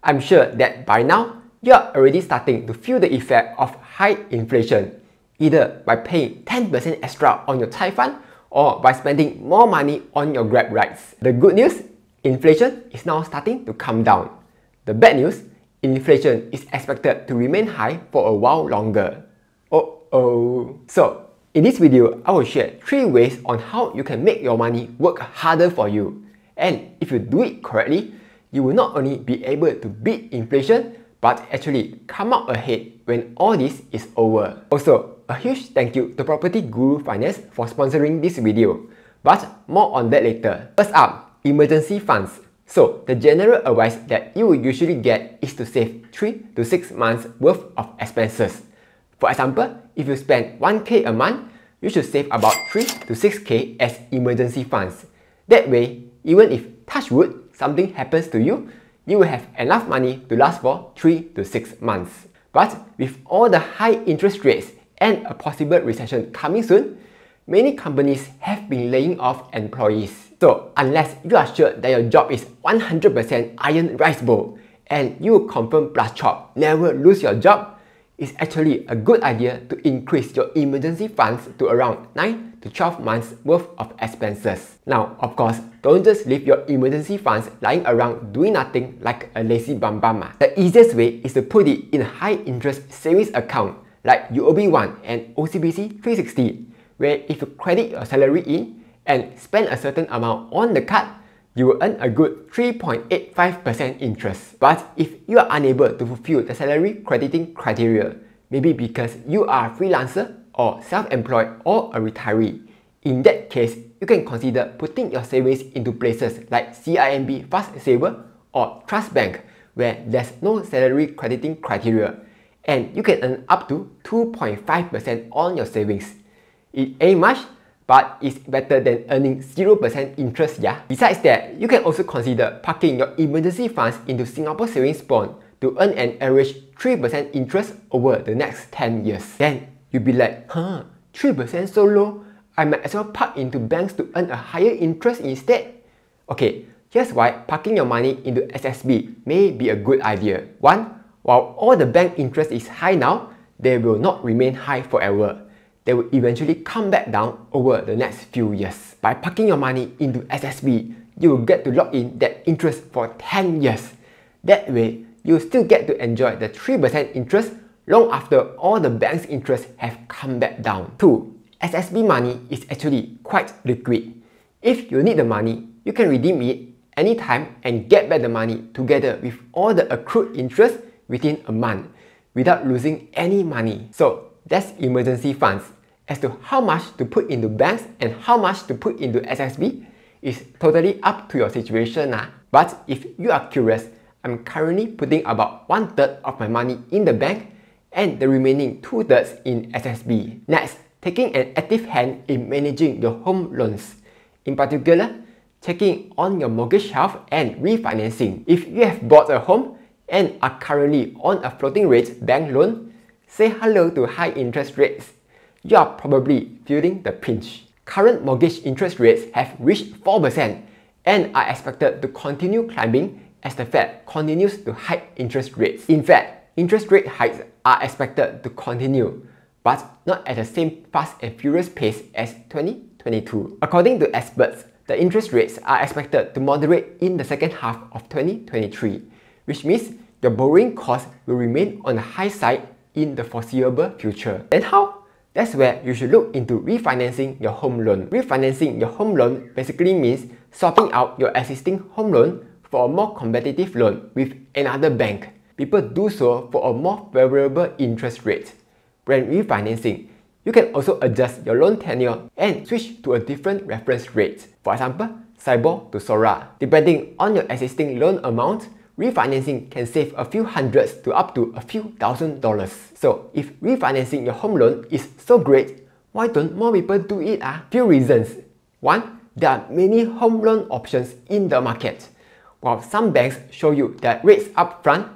I'm sure that by now, you're already starting to feel the effect of high inflation, either by paying 10% extra on your Thai fund or by spending more money on your Grab rides. The good news, inflation is now starting to come down. The bad news, inflation is expected to remain high for a while longer. So, in this video, I will share 3 ways on how you can make your money work harder for you. And if you do it correctly, you will not only be able to beat inflation, but actually come out ahead when all this is over. Also, a huge thank you to PropertyGuru Finance for sponsoring this video. But more on that later. First up, emergency funds. So, the general advice that you will usually get is to save 3 to 6 months worth of expenses. For example, if you spend 1k a month, you should save about 3 to 6k as emergency funds. That way, even if, touch wood, something happens to you, you will have enough money to last for 3 to 6 months. But with all the high interest rates and a possible recession coming soon, many companies have been laying off employees. So unless you are sure that your job is 100% iron rice bowl and you confirm plus chop never lose your job, it's actually a good idea to increase your emergency funds to around 9 to 12 months worth of expenses. Now, of course, don't just leave your emergency funds lying around doing nothing like a lazy bum. The easiest way is to put it in a high interest savings account like UOB One and OCBC 360, where if you credit your salary in and spend a certain amount on the card, you will earn a good 3.85% interest. But if you are unable to fulfill the salary crediting criteria, maybe because you are a freelancer or self-employed or a retiree, in that case, you can consider putting your savings into places like CIMB Fast Saver or Trust Bank, where there's no salary crediting criteria, and you can earn up to 2.5% on your savings. It ain't much, but it's better than earning 0% interest, yeah? Besides that, you can also consider parking your emergency funds into Singapore Savings Bond to earn an average 3% interest over the next 10 years. Then, you'll be like, 3% so low, I might as well park into banks to earn a higher interest instead. Okay, here's why parking your money into SSB may be a good idea. 1. While all the bank interest is high now, they will not remain high forever. They will eventually come back down over the next few years. By parking your money into SSB, you will get to lock in that interest for 10 years. That way, you will still get to enjoy the 3% interest long after all the bank's interests have come back down. 2. SSB money is actually quite liquid. If you need the money, you can redeem it anytime and get back the money together with all the accrued interest within a month without losing any money. So that's emergency funds. As to how much to put into banks and how much to put into SSB is totally up to your situation. But if you are curious, I'm currently putting about 1/3 of my money in the bank and the remaining 2/3 in SSB. Next, taking an active hand in managing your home loans. In particular, checking on your mortgage health and refinancing. If you have bought a home and are currently on a floating rate bank loan, say hello to high interest rates. You are probably feeling the pinch. Current mortgage interest rates have reached 4% and are expected to continue climbing as the Fed continues to hike interest rates. In fact, interest rate hikes are expected to continue, but not at the same fast and furious pace as 2022. According to experts, the interest rates are expected to moderate in the second half of 2023, which means your borrowing costs will remain on the high side in the foreseeable future. Then how? That's where you should look into refinancing your home loan. Refinancing your home loan basically means swapping out your existing home loan for a more competitive loan with another bank. People do so for a more favorable interest rate. When refinancing, you can also adjust your loan tenure and switch to a different reference rate. For example, SIBOR to SORA. Depending on your existing loan amount, refinancing can save a few hundreds to up to a few $1,000s. So if refinancing your home loan is so great, why don't more people do it? Few reasons. 1. There are many home loan options in the market. While some banks show you the rates up front,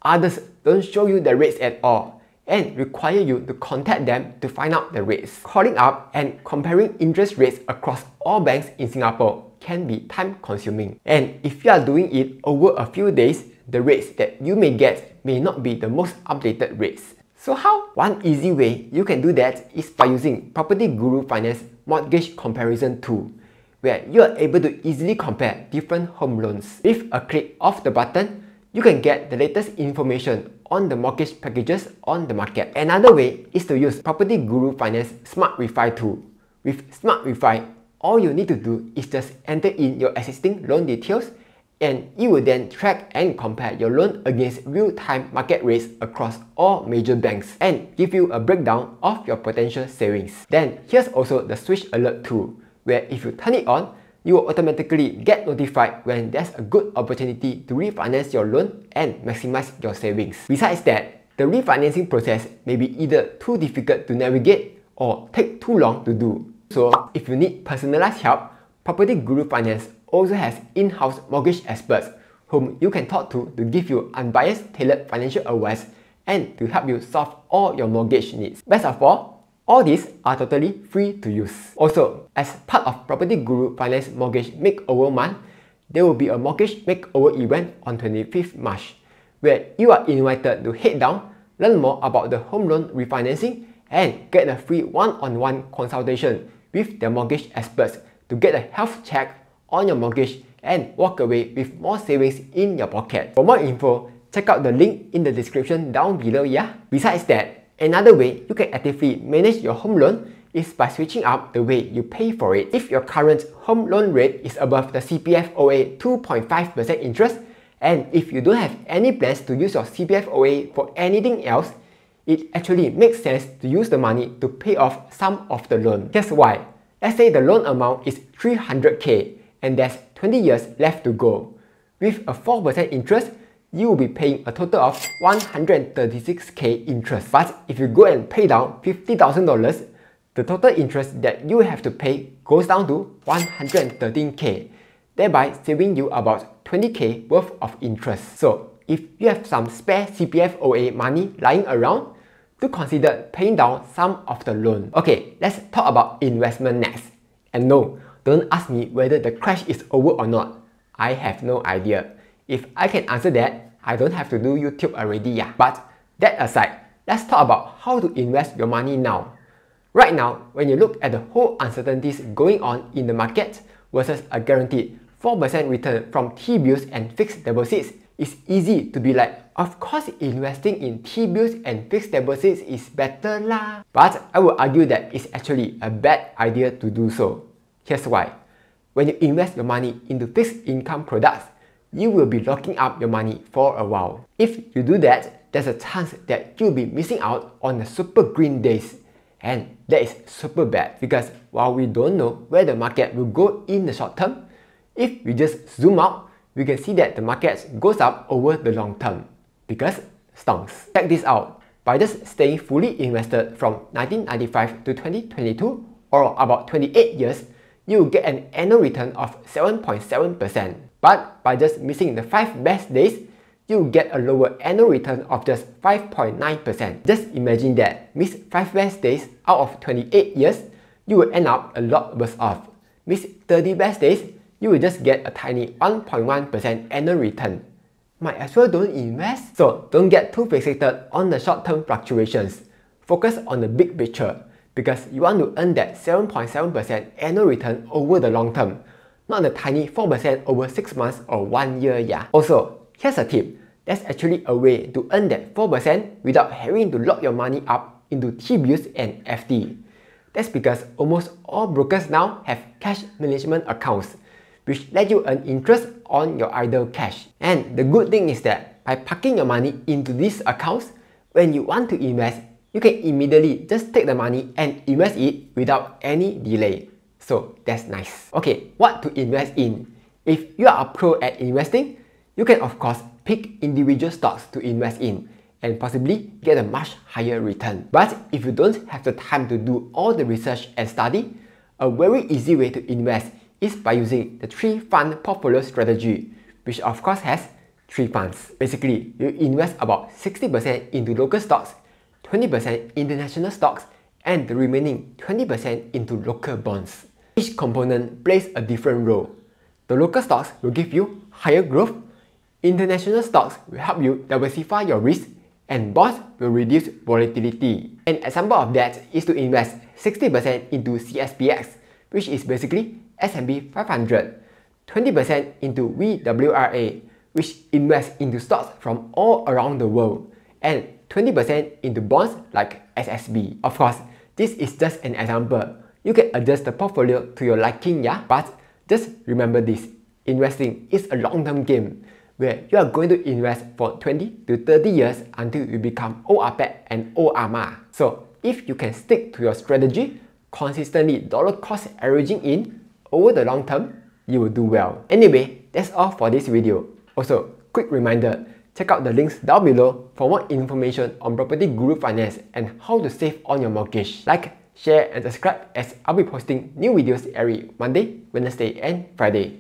others don't show you the rates at all and require you to contact them to find out the rates. Calling up and comparing interest rates across all banks in Singapore can be time consuming. And if you are doing it over a few days, the rates that you may get may not be the most updated rates. So how? One easy way you can do that is by using PropertyGuru Finance Mortgage Comparison Tool, where you are able to easily compare different home loans. With a click of the button, you can get the latest information on the mortgage packages on the market. Another way is to use PropertyGuru Finance Smart Refi tool. With Smart Refi, all you need to do is just enter in your existing loan details, and you will then track and compare your loan against real-time market rates across all major banks and give you a breakdown of your potential savings. Then here's also the switch alert tool, where if you turn it on, you will automatically get notified when there's a good opportunity to refinance your loan and maximize your savings. Besides that, the refinancing process may be either too difficult to navigate or take too long to do. So if you need personalized help, PropertyGuru Finance also has in-house mortgage experts whom you can talk to give you unbiased, tailored financial advice and to help you solve all your mortgage needs. Best of all these are totally free to use. Also, as part of PropertyGuru Finance Mortgage Makeover Month, there will be a mortgage makeover event on 25th March, where you are invited to head down, learn more about the home loan refinancing, and get a free one-on-one consultation with the mortgage experts to get a health check on your mortgage and walk away with more savings in your pocket. For more info, check out the link in the description down below, yeah? Besides that, another way you can actively manage your home loan is by switching up the way you pay for it. If your current home loan rate is above the CPF OA 2.5% interest, and if you don't have any plans to use your CPF OA for anything else, it actually makes sense to use the money to pay off some of the loan. Here's why. Let's say the loan amount is 300k and there's 20 years left to go. With a 4% interest, you will be paying a total of 136k interest. But if you go and pay down $50,000, the total interest that you have to pay goes down to 113k, thereby saving you about 20k worth of interest. So if you have some spare CPF OA money lying around, do consider paying down some of the loan. Okay, let's talk about investment next. And no, don't ask me whether the crash is over or not. I have no idea. If I can answer that, I don't have to do YouTube already, yeah. But that aside, let's talk about how to invest your money now. Right now, when you look at the whole uncertainties going on in the market versus a guaranteed 4% return from T-bills and fixed deposits, it's easy to be like, of course investing in T-bills and fixed deposits is better lah. But I will argue that it's actually a bad idea to do so. Here's why. When you invest your money into fixed income products, you will be locking up your money for a while. If you do that, there's a chance that you'll be missing out on the super green days. And that is super bad because while we don't know where the market will go in the short term, if we just zoom out, we can see that the market goes up over the long term because stonks. Check this out. By just staying fully invested from 1995 to 2022 or about 28 years, you will get an annual return of 7.7%. But by just missing the 5 best days, you will get a lower annual return of just 5.9%. Just imagine that. Miss 5 best days out of 28 years, you will end up a lot worse off. Miss 30 best days, you will just get a tiny 1.1% annual return. Might as well don't invest. So don't get too fixated on the short-term fluctuations. Focus on the big picture because you want to earn that 7.7% annual return over the long term, not the tiny 4% over 6 months or 1 year, yeah. Also, here's a tip. There's actually a way to earn that 4% without having to lock your money up into T-bills and FD. That's because almost all brokers now have cash management accounts, which let you earn interest on your idle cash. And the good thing is that by parking your money into these accounts, when you want to invest, you can immediately just take the money and invest it without any delay. So that's nice. Okay, what to invest in? If you are a pro at investing, you can of course pick individual stocks to invest in and possibly get a much higher return. But if you don't have the time to do all the research and study, a very easy way to invest is by using the 3-fund portfolio strategy, which of course has 3 funds. Basically, you invest about 60% into local stocks, 20% international stocks, and the remaining 20% into local bonds. Each component plays a different role. The local stocks will give you higher growth, International stocks will help you diversify your risk, and bonds will reduce volatility. An example of that is to invest 60% into CSPX, which is basically S&P 500, 20% into VWRA, which invests into stocks from all around the world, and 20% into bonds like SSB. Of course, this is just an example. You can adjust the portfolio to your liking, yeah? But just remember this, investing is a long-term game where you are going to invest for 20 to 30 years until you become old Apet and old Ama. So if you can stick to your strategy, consistently dollar cost averaging in over the long term, you will do well. Anyway, that's all for this video. Also, quick reminder, check out the links down below for more information on PropertyGuru Finance and how to save on your mortgage. Like, share and subscribe as I'll be posting new videos every Monday, Wednesday and Friday.